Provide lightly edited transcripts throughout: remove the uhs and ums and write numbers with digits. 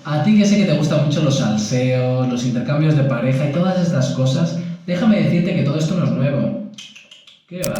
A ti que sé que te gustan mucho los salseos, los intercambios de pareja y todas estas cosas, déjame decirte que todo esto no es nuevo. ¿Qué va?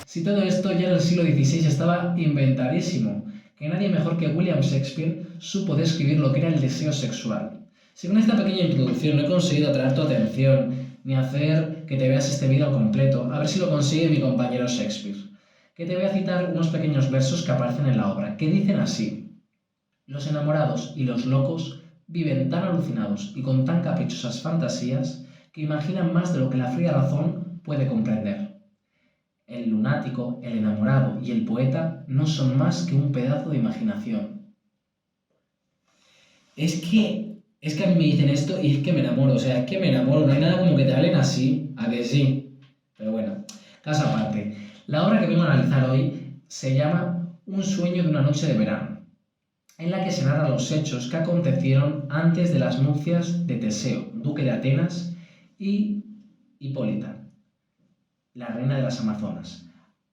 Si todo esto ya en el siglo XVI estaba inventadísimo, que nadie mejor que William Shakespeare supo describir lo que era el deseo sexual. Si con esta pequeña introducción no he conseguido atraer tu atención, ni hacer que te veas este vídeo al completo, a ver si lo consigue mi compañero Shakespeare. Que te voy a citar unos pequeños versos que aparecen en la obra, que dicen así: los enamorados y los locos viven tan alucinados y con tan caprichosas fantasías que imaginan más de lo que la fría razón puede comprender. El lunático, el enamorado y el poeta no son más que un pedazo de imaginación. Es que a mí me dicen esto y es que me enamoro, o sea, es que me enamoro, no hay nada como que te hablen así, a que sí. Pero bueno, caso aparte, la obra que vengo a analizar hoy se llama Un sueño de una noche de verano, en la que se narran los hechos que acontecieron antes de las nupcias de Teseo, duque de Atenas, y Hipólita, la reina de las Amazonas.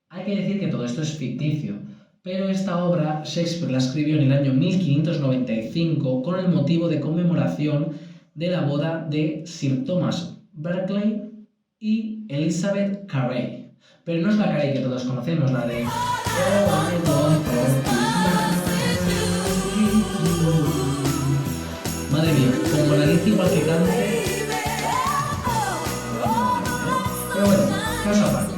Hay que decir que todo esto es ficticio, pero esta obra Shakespeare la escribió en el año 1595 con el motivo de conmemoración de la boda de Sir Thomas Berkeley y Elizabeth Carey. Pero no es la Carey que todos conocemos, la de Madre mía, como la dice igual que cante. Pero bueno, caso aparte.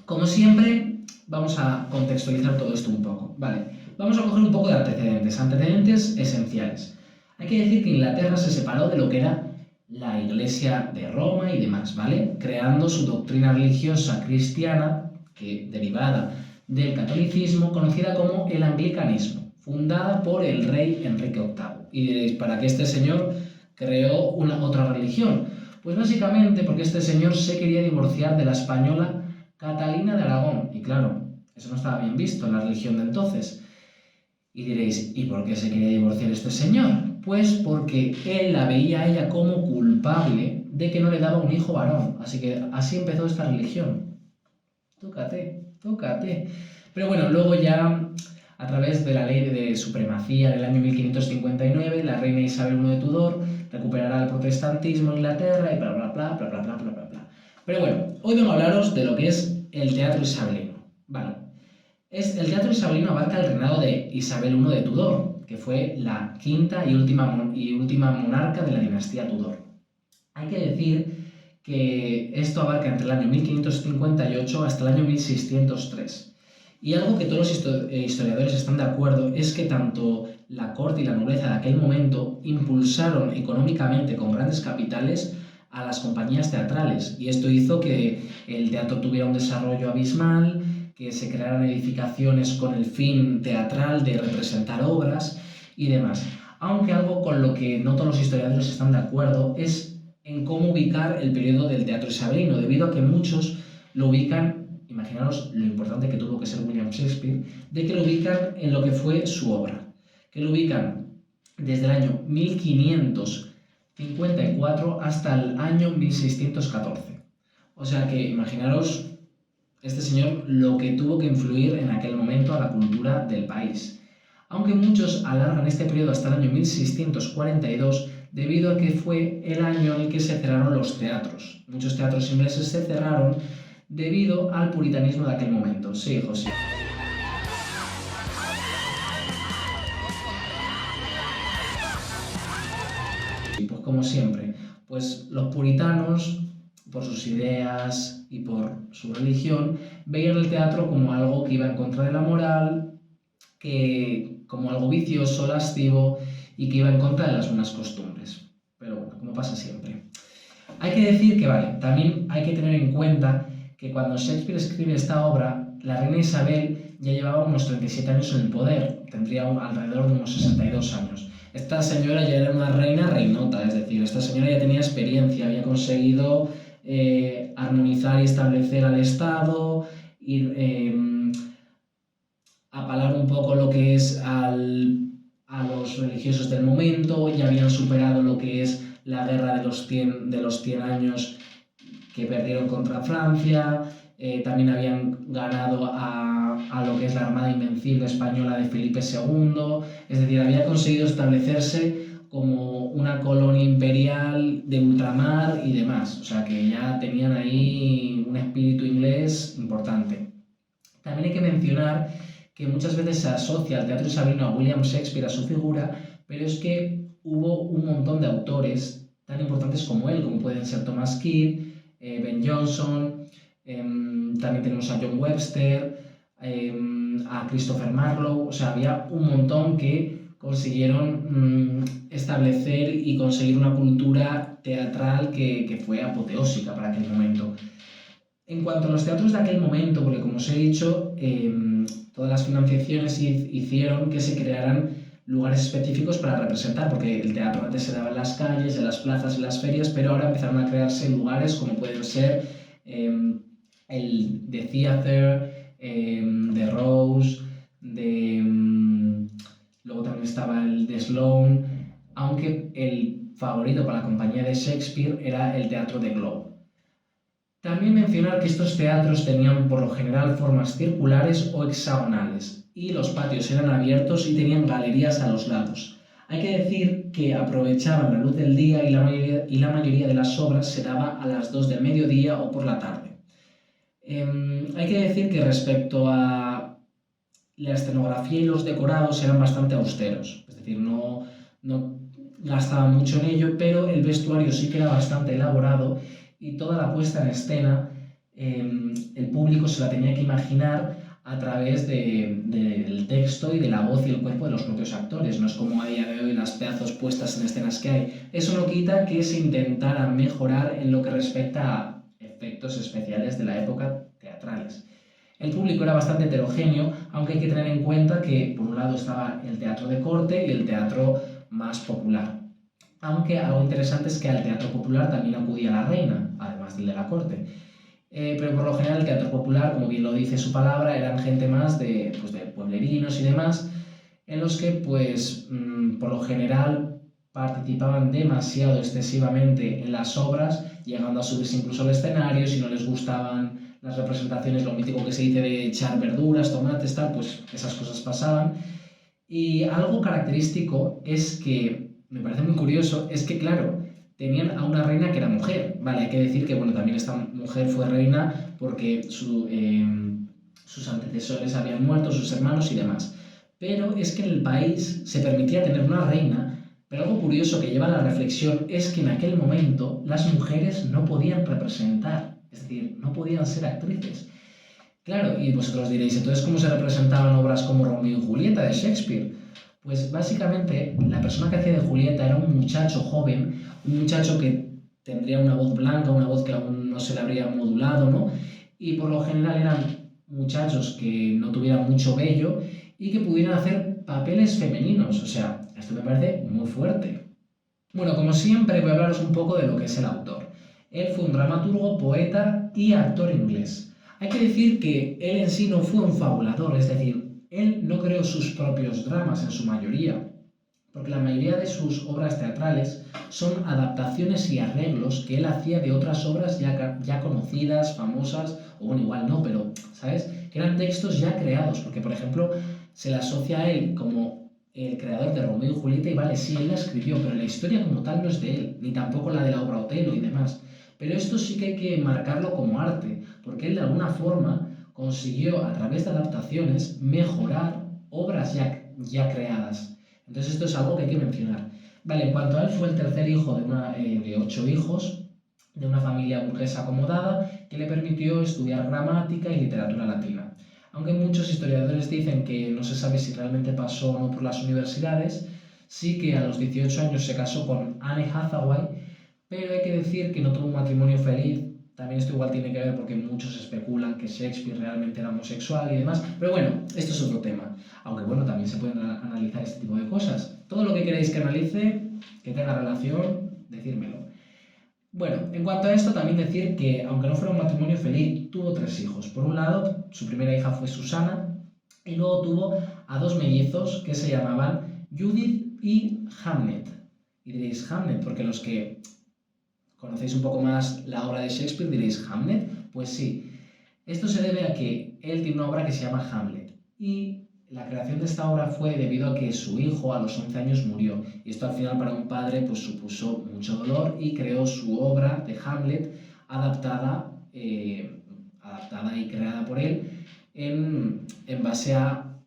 Como siempre, vamos a contextualizar todo esto un poco. Vale, vamos a coger un poco de antecedentes esenciales. Hay que decir que Inglaterra se separó de lo que era la Iglesia de Roma y demás, ¿vale? Creando su doctrina religiosa cristiana, que derivada del catolicismo, conocida como el anglicanismo, fundada por el rey Enrique VIII. Y diréis, ¿para qué este señor creó otra religión? Pues básicamente porque este señor se quería divorciar de la española Catalina de Aragón. Y claro, eso no estaba bien visto en la religión de entonces. Y diréis, ¿y por qué se quería divorciar este señor? Pues porque él la veía a ella como culpable de que no le daba un hijo varón. Así que así empezó esta religión. Tócate. Pero bueno, luego ya, a través de la ley de supremacía del año 1559, la reina Isabel I de Tudor recuperará el protestantismo en Inglaterra y bla bla bla bla bla bla bla bla bla. Pero bueno, hoy vengo a hablaros de lo que es el teatro isabelino. Vale. El teatro isabelino abarca el reinado de Isabel I de Tudor, que fue la quinta y última monarca de la dinastía Tudor. Hay que decir que esto abarca entre el año 1558 hasta el año 1603. Y algo que todos los historiadores están de acuerdo es que tanto la corte y la nobleza de aquel momento impulsaron económicamente con grandes capitales a las compañías teatrales, y esto hizo que el teatro tuviera un desarrollo abismal, que se crearan edificaciones con el fin teatral de representar obras y demás. Aunque algo con lo que no todos los historiadores están de acuerdo es en cómo ubicar el periodo del teatro isabelino, debido a que muchos lo ubican, imaginaros lo importante que tuvo que ser William Shakespeare, de que lo ubican en lo que fue su obra, que lo ubican desde el año 1554 hasta el año 1614. O sea que imaginaros este señor lo que tuvo que influir en aquel momento a la cultura del país. Aunque muchos alargan este periodo hasta el año 1642 debido a que fue el año en el que se cerraron los teatros. Muchos teatros ingleses se cerraron debido al puritanismo de aquel momento. Sí, José. Y pues como siempre, pues los puritanos, por sus ideas y por su religión, veían el teatro como algo que iba en contra de la moral, como algo vicioso, lascivo y que iba en contra de las buenas costumbres. Pero bueno, como pasa siempre. Hay que decir que, vale, también hay que tener en cuenta que cuando Shakespeare escribe esta obra, la reina Isabel ya llevaba unos 37 años en el poder, tendría alrededor de unos 62 años. Esta señora ya era una reina reinota, es decir, esta señora ya tenía experiencia, había conseguido armonizar y establecer al Estado, apalar un poco lo que es a los religiosos del momento, ya habían superado lo que es la guerra de los 100 años que perdieron contra Francia, también habían ganado a lo que es la Armada Invencible Española de Felipe II, es decir, había conseguido establecerse como una colonia imperial de ultramar y demás, o sea que ya tenían ahí un espíritu inglés importante. También hay que mencionar que muchas veces se asocia al teatro isabelino a William Shakespeare, a su figura, pero es que hubo un montón de autores tan importantes como él, como pueden ser Thomas Kidd, Ben Jonson, también tenemos a John Webster, a Christopher Marlowe, o sea, había un montón que consiguieron establecer y conseguir una cultura teatral que fue apoteósica para aquel momento. En cuanto a los teatros de aquel momento, porque como os he dicho, todas las financiaciones hicieron que se crearan lugares específicos para representar, porque el teatro antes se daba en las calles, en las plazas, en las ferias, pero ahora empezaron a crearse lugares como pueden ser el The Theatre, The Rose, luego también estaba el The Sloan, aunque el favorito para la compañía de Shakespeare era el Teatro de Globe. También mencionar que estos teatros tenían por lo general formas circulares o hexagonales y los patios eran abiertos y tenían galerías a los lados. Hay que decir que aprovechaban la luz del día y la mayoría de las obras se daba a las 2 del mediodía o por la tarde. Hay que decir que respecto a la escenografía y los decorados eran bastante austeros, es decir, no gastaban mucho en ello, pero el vestuario sí que era bastante elaborado y toda la puesta en escena el público se la tenía que imaginar a través del texto y de la voz y el cuerpo de los propios actores. No es como a día de hoy las pedazos puestas en escenas que hay. Eso no quita que se intentara mejorar en lo que respecta a efectos especiales de la época teatrales. El público era bastante heterogéneo, aunque hay que tener en cuenta que por un lado estaba el teatro de corte y el teatro más popular. Aunque algo interesante es que al teatro popular también acudía la reina, además del de la corte. Pero por lo general el teatro popular, como bien lo dice su palabra, eran gente más de pueblerinos y demás, en los que por lo general participaban demasiado excesivamente en las obras, llegando a subirse incluso al escenario. Si no les gustaban las representaciones, lo mítico que se dice de echar verduras, tomates, tal, pues esas cosas pasaban. Y algo característico es que, me parece muy curioso, es que claro, tenían a una reina que era mujer. Vale, hay que decir que bueno, también esta mujer fue reina porque sus antecesores habían muerto, sus hermanos y demás. Pero es que en el país se permitía tener una reina, pero algo curioso que lleva a la reflexión es que en aquel momento las mujeres no podían representar, es decir, no podían ser actrices. Claro, y vosotros diréis, entonces, ¿cómo se representaban obras como Romeo y Julieta de Shakespeare? Pues básicamente la persona que hacía de Julieta era un muchacho joven, un muchacho que tendría una voz blanca, una voz que aún no se le habría modulado, ¿no? Y por lo general eran muchachos que no tuvieran mucho vello y que pudieran hacer papeles femeninos. O sea, esto me parece muy fuerte. Bueno, como siempre voy a hablaros un poco de lo que es el autor. Él fue un dramaturgo, poeta y actor inglés. Hay que decir que él en sí no fue un fabulador, es decir, él no creó sus propios dramas en su mayoría, porque la mayoría de sus obras teatrales son adaptaciones y arreglos que él hacía de otras obras ya conocidas, famosas, o bueno, igual no, pero, ¿sabes? Que eran textos ya creados, porque por ejemplo se le asocia a él como el creador de Romeo y Julieta y vale, sí, él la escribió, pero la historia como tal no es de él, ni tampoco la de la obra Otelo y demás. Pero esto sí que hay que marcarlo como arte, porque él de alguna forma consiguió a través de adaptaciones mejorar obras ya creadas. Entonces esto es algo que hay que mencionar. Vale, en cuanto a él, fue el tercer hijo de 8 hijos, de una familia burguesa acomodada, que le permitió estudiar gramática y literatura latina. Aunque muchos historiadores dicen que no se sabe si realmente pasó o no por las universidades, sí que a los 18 años se casó con Anne Hathaway, pero hay que decir que no tuvo un matrimonio feliz. También esto igual tiene que ver porque muchos especulan que Shakespeare realmente era homosexual y demás, pero bueno, esto es otro tema. Aunque bueno, también se pueden analizar este tipo de cosas. Todo lo que queréis que analice, que tenga relación, decírmelo. Bueno, en cuanto a esto, también decir que, aunque no fuera un matrimonio feliz, tuvo 3 hijos. Por un lado, su primera hija fue Susana, y luego tuvo a 2 mellizos que se llamaban Judith y Hamnet. Y diréis Hamnet, porque los que conocéis un poco más la obra de Shakespeare diréis, ¿Hamnet? Pues sí. Esto se debe a que él tiene una obra que se llama Hamlet y la creación de esta obra fue debido a que su hijo a los 11 años murió y esto al final para un padre pues supuso mucho dolor y creó su obra de Hamlet adaptada, adaptada y creada por él en base a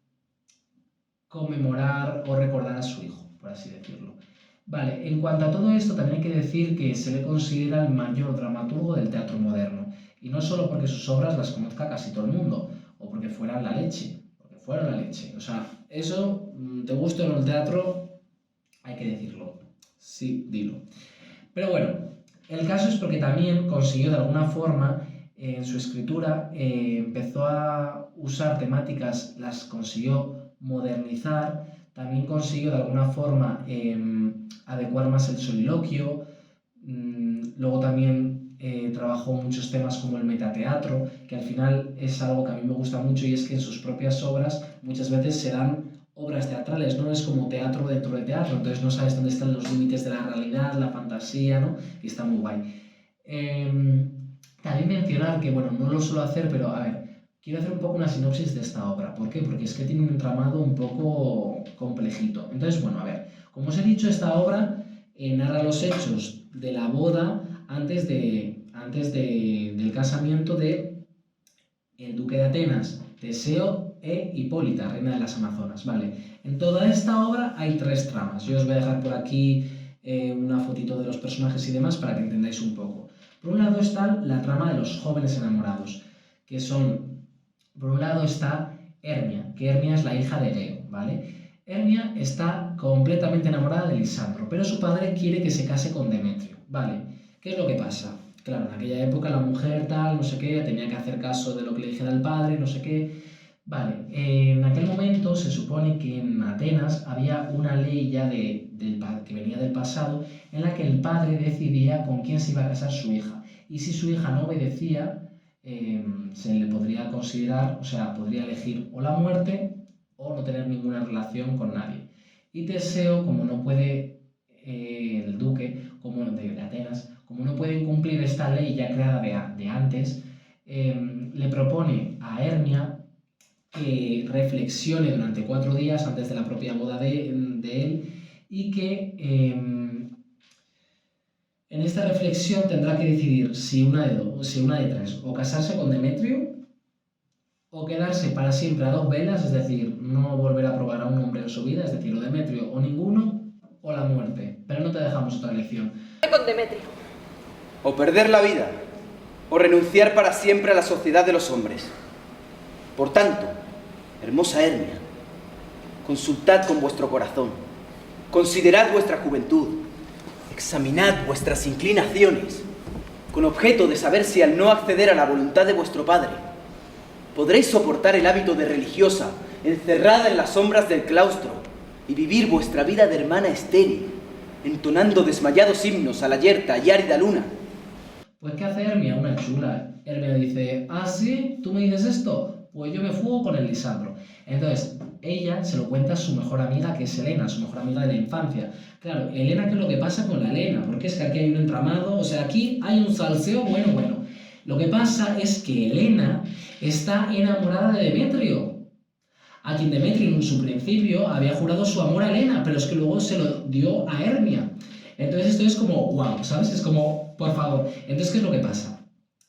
conmemorar o recordar a su hijo, por así decirlo. Vale, en cuanto a todo esto, también hay que decir que se le considera el mayor dramaturgo del teatro moderno. Y no solo porque sus obras las conozca casi todo el mundo, o porque fueran la leche, porque fueron la leche. O sea, eso, te guste o no el teatro, hay que decirlo. Sí, dilo. Pero bueno, el caso es porque también consiguió de alguna forma, en su escritura, empezó a usar temáticas, las consiguió modernizar, también consiguió de alguna forma adecuar más el soliloquio, luego también trabajó muchos temas como el metateatro, que al final es algo que a mí me gusta mucho y es que en sus propias obras muchas veces se dan obras teatrales, no es como teatro dentro de teatro, entonces no sabes dónde están los límites de la realidad, la fantasía, ¿no? Y está muy guay. También mencionar que, bueno, no lo suelo hacer, pero a ver, quiero hacer un poco una sinopsis de esta obra. ¿Por qué? Porque es que tiene un entramado un poco complejito. Entonces, bueno, a ver, como os he dicho, esta obra narra los hechos de la boda del casamiento de el duque de Atenas, Teseo e Hipólita, reina de las Amazonas. Vale, en toda esta obra hay tres tramas. Yo os voy a dejar por aquí una fotito de los personajes y demás para que entendáis un poco. Por un lado está la trama de los jóvenes enamorados, que son, por un lado está Hermia, que Hermia es la hija de Egeo, ¿vale? Hermia está completamente enamorada de Lisandro, pero su padre quiere que se case con Demetrio, ¿vale? ¿Qué es lo que pasa? Claro, en aquella época la mujer tal, no sé qué, tenía que hacer caso de lo que le dijera el padre, no sé qué. Vale, en aquel momento se supone que en Atenas había una ley ya que venía del pasado en la que el padre decidía con quién se iba a casar su hija. Y si su hija no obedecía, se le podría considerar, o sea, podría elegir o la muerte o no tener ninguna relación con nadie. Y Teseo, como no puede, el duque como de Atenas, como no puede cumplir esta ley ya creada de antes, le propone a Hermia que reflexione durante 4 días antes de la propia boda de él y que en esta reflexión tendrá que decidir si una de tres, o casarse con Demetrio o quedarse para siempre a dos velas, es decir, no volver a probar a un hombre en su vida, es decir, o Demetrio o ninguno, o la muerte. Pero no te dejamos otra elección. Con Demetrio. O perder la vida, o renunciar para siempre a la sociedad de los hombres. Por tanto, hermosa Hermia, consultad con vuestro corazón, considerad vuestra juventud, examinad vuestras inclinaciones, con objeto de saber si al no acceder a la voluntad de vuestro padre, podréis soportar el hábito de religiosa, encerrada en las sombras del claustro, y vivir vuestra vida de hermana estéril, entonando desmayados himnos a la yerta y árida luna. Pues ¿qué hace Hermia? Una chula. Hermia dice, ¿ah, sí? ¿Tú me dices esto? Pues yo me fugo con el Lisandro. Entonces, ella se lo cuenta a su mejor amiga, que es Helena, su mejor amiga de la infancia. Claro, Helena, ¿qué es lo que pasa con la Helena? Porque es que aquí hay un entramado, o sea, aquí hay un salseo bueno. Lo que pasa es que Helena está enamorada de Demetrio, a quien Demetrio en su principio había jurado su amor a Helena, pero es que luego se lo dio a Hermia. Entonces esto es como, wow, ¿sabes? Es como, por favor. Entonces, ¿qué es lo que pasa?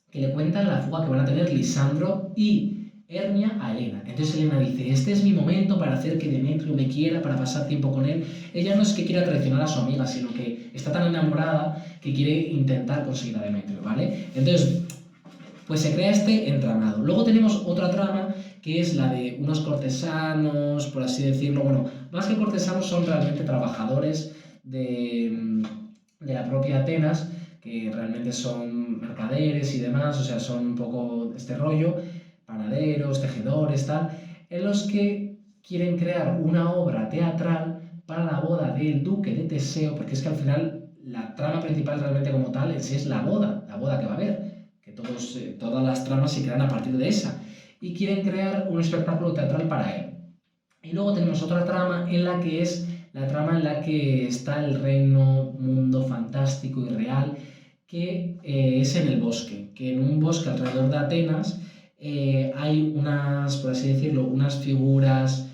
Que le cuentan la fuga que van a tener Lisandro y Hermia a Helena. Entonces Helena dice, este es mi momento para hacer que Demetrio me quiera, para pasar tiempo con él. Ella no es que quiera traicionar a su amiga, sino que está tan enamorada que quiere intentar conseguir a Demetrio, ¿vale? Entonces, pues se crea este entramado. Luego tenemos otra trama que es la de unos cortesanos, por así decirlo. Bueno, más que cortesanos son realmente trabajadores de la propia Atenas, que realmente son mercaderes y demás, o sea, son un poco este rollo, panaderos, tejedores, tal, en los que quieren crear una obra teatral para la boda del duque de Teseo, porque es que al final la trama principal realmente como tal en sí es la boda que va a haber, que todas las tramas se crean a partir de esa, y quieren crear un espectáculo teatral para él. Y luego tenemos otra trama en la que es la trama en la que está el reino, mundo fantástico y real, que es en el bosque, que en un bosque alrededor de Atenas hay unas, por así decirlo, unas figuras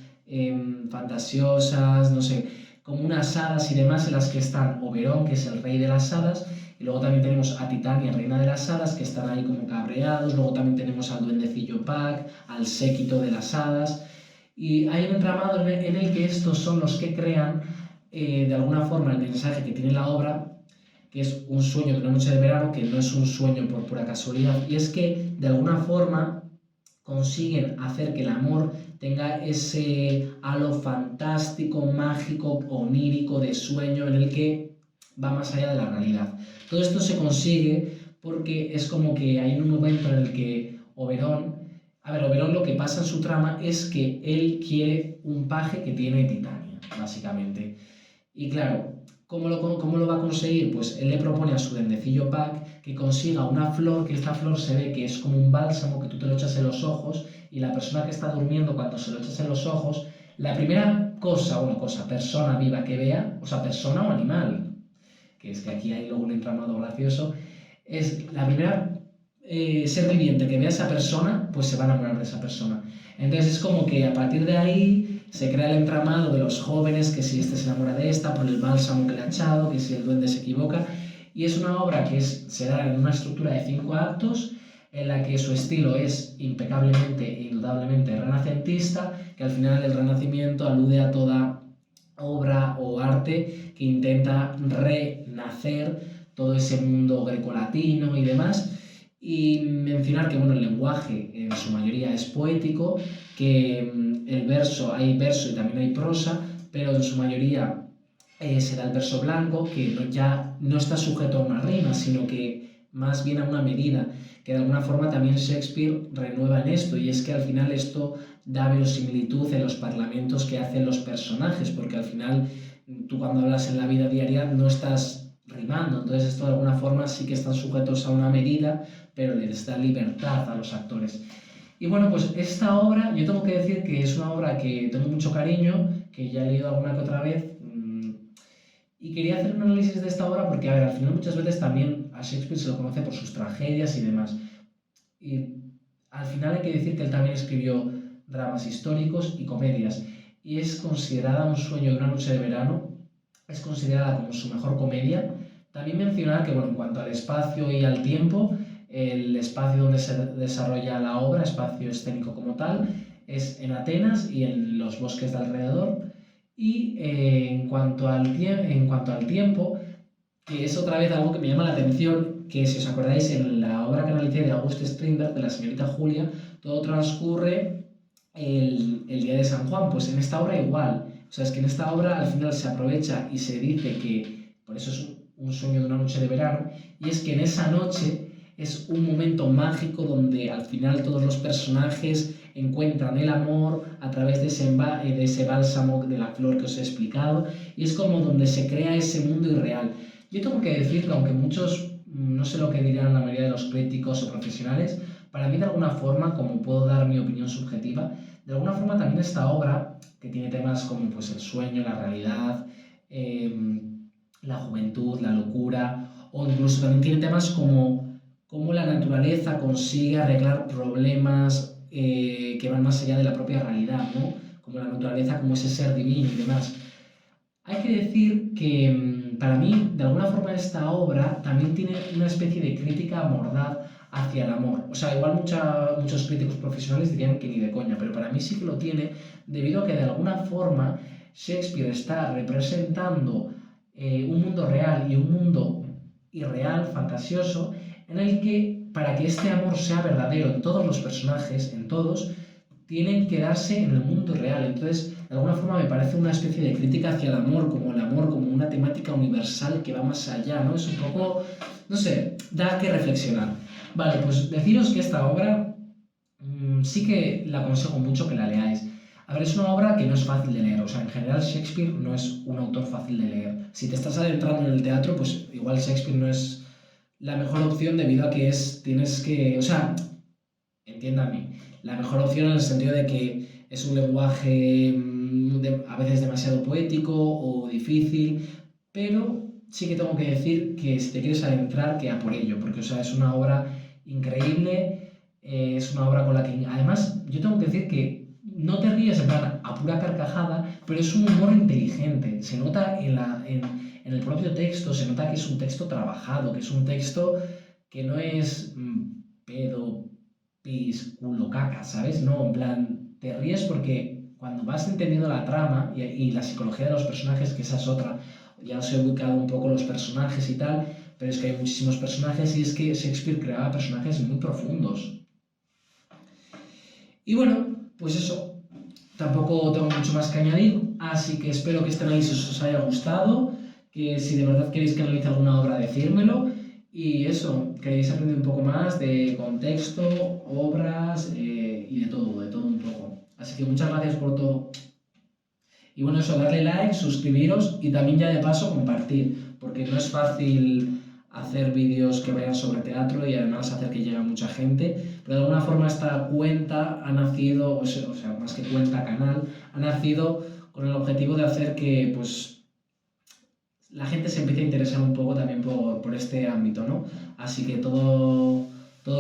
fantasiosas, no sé, como unas hadas y demás en las que están Oberón, que es el rey de las hadas, y luego también tenemos a Titania, reina de las hadas, que están ahí como cabreados, luego también tenemos al duendecillo Pac, al séquito de las hadas, y hay un entramado en el que estos son los que crean de alguna forma el mensaje que tiene la obra, que es un sueño de una noche de verano, que no es un sueño por pura casualidad, y es que de alguna forma consiguen hacer que el amor tenga ese halo fantástico, mágico, onírico, de sueño, en el que va más allá de la realidad. Todo esto se consigue porque es como que hay un momento en el que Oberón, Oberón lo que pasa en su trama es que él quiere un paje que tiene Titania, básicamente. Y claro, ¿cómo lo va a conseguir? Pues él le propone a su duendecillo Pac que consiga una flor, que esta flor se ve que es como un bálsamo que tú te lo echas en los ojos, y la persona que está durmiendo, cuando se lo echas en los ojos, la primera persona viva que vea, o sea, persona o animal, que es que aquí hay luego un entramado gracioso, es la primera ser viviente que vea a esa persona, pues se va a enamorar de esa persona. Entonces es como que a partir de ahí se crea el entramado de los jóvenes, que si este se enamora de esta por el bálsamo que le ha echado, que si el duende se equivoca, y es una obra que se da en una estructura de 5 actos, en la que su estilo es impecablemente e indudablemente renacentista, que al final el Renacimiento alude a toda obra o arte que intenta renacer todo ese mundo grecolatino y demás. Y mencionar que bueno, el lenguaje en su mayoría es poético, que hay verso y también hay prosa, pero en su mayoría se da el verso blanco, que ya no está sujeto a una rima, sino que más bien a una medida, que de alguna forma también Shakespeare renueva en esto, y es que al final esto da verosimilitud en los parlamentos que hacen los personajes, porque al final tú cuando hablas en la vida diaria no estás rimando, entonces esto de alguna forma sí que están sujetos a una medida, pero les da libertad a los actores. Y bueno, pues esta obra, yo tengo que decir que es una obra que tengo mucho cariño, que ya he leído alguna que otra vez, y quería hacer un análisis de esta obra porque, a ver, al final muchas veces también a Shakespeare se lo conoce por sus tragedias y demás. Y al final hay que decir que él también escribió dramas históricos y comedias, y es considerada Un sueño de una noche de verano, es considerada como su mejor comedia. También mencionar que, bueno, en cuanto al espacio y al tiempo, el espacio donde se desarrolla la obra, espacio escénico como tal, es en Atenas y en los bosques de alrededor. Y en cuanto al tiempo, que es otra vez algo que me llama la atención, que si os acordáis en la obra que analicé de August Strindberg, de la señorita Julia, todo transcurre el día de San Juan. Pues en esta obra igual. O sea, es que en esta obra al final se aprovecha y se dice que, por eso es un sueño de una noche de verano, y es que en esa noche es un momento mágico donde al final todos los personajes encuentran el amor a través de ese bálsamo de la flor que os he explicado, y es como donde se crea ese mundo irreal. Yo tengo que decir que aunque muchos, no sé lo que dirán la mayoría de los críticos o profesionales, para mí de alguna forma, como puedo dar mi opinión subjetiva, de alguna forma también esta obra, que tiene temas como pues, el sueño, la realidad, la juventud, la locura, o incluso también tiene temas como cómo la naturaleza consigue arreglar problemas que van más allá de la propia realidad, ¿no? Como la naturaleza como ese ser divino y demás. Hay que decir que para mí, de alguna forma, esta obra también tiene una especie de crítica mordaz hacia el amor. O sea, igual muchos críticos profesionales dirían que ni de coña, pero para mí sí que lo tiene, debido a que de alguna forma Shakespeare está representando un mundo real y un mundo irreal, fantasioso, en el que, para que este amor sea verdadero en todos los personajes, en todos, tienen que darse en el mundo real. Entonces, de alguna forma me parece una especie de crítica hacia el amor como una temática universal que va más allá, ¿no? Es un poco, no sé, da que reflexionar. Vale, pues deciros que esta obra sí que la aconsejo mucho que la leáis. A ver, es una obra que no es fácil de leer, o sea, en general Shakespeare no es un autor fácil de leer. Si te estás adentrando en el teatro, pues igual Shakespeare no es la mejor opción debido a que tienes que, o sea, entiéndame, la mejor opción en el sentido de que es un lenguaje a veces demasiado poético o difícil, pero sí que tengo que decir que si te quieres adentrar, que a por ello, porque o sea, es una obra increíble, Es una obra con la que, además, yo tengo que decir que no te ríes en plan a pura carcajada, pero es un humor inteligente. Se nota en el propio texto, se nota que es un texto trabajado, que es un texto que no es pedo, pis, culo, caca, ¿sabes? No, en plan, te ríes porque cuando vas entendiendo la trama y la psicología de los personajes, que esa es otra, ya os he ubicado un poco los personajes y tal, pero es que hay muchísimos personajes y es que Shakespeare creaba personajes muy profundos. Y bueno, pues eso, tampoco tengo mucho más que añadir, así que espero que este análisis os haya gustado, que si de verdad queréis que analice alguna obra, decírmelo, y eso, queréis aprender un poco más de contexto, obras y de todo un poco. Así que muchas gracias por todo. Y bueno, eso, darle like, suscribiros y también ya de paso compartir, porque no es fácil hacer vídeos que vayan sobre teatro y además hacer que llegue a mucha gente, pero de alguna forma esta cuenta ha nacido, o sea, más que cuenta, canal, ha nacido con el objetivo de hacer que pues la gente se empiece a interesar un poco también por este ámbito, ¿no? Así que todo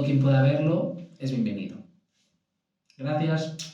quien pueda verlo es bienvenido. Gracias.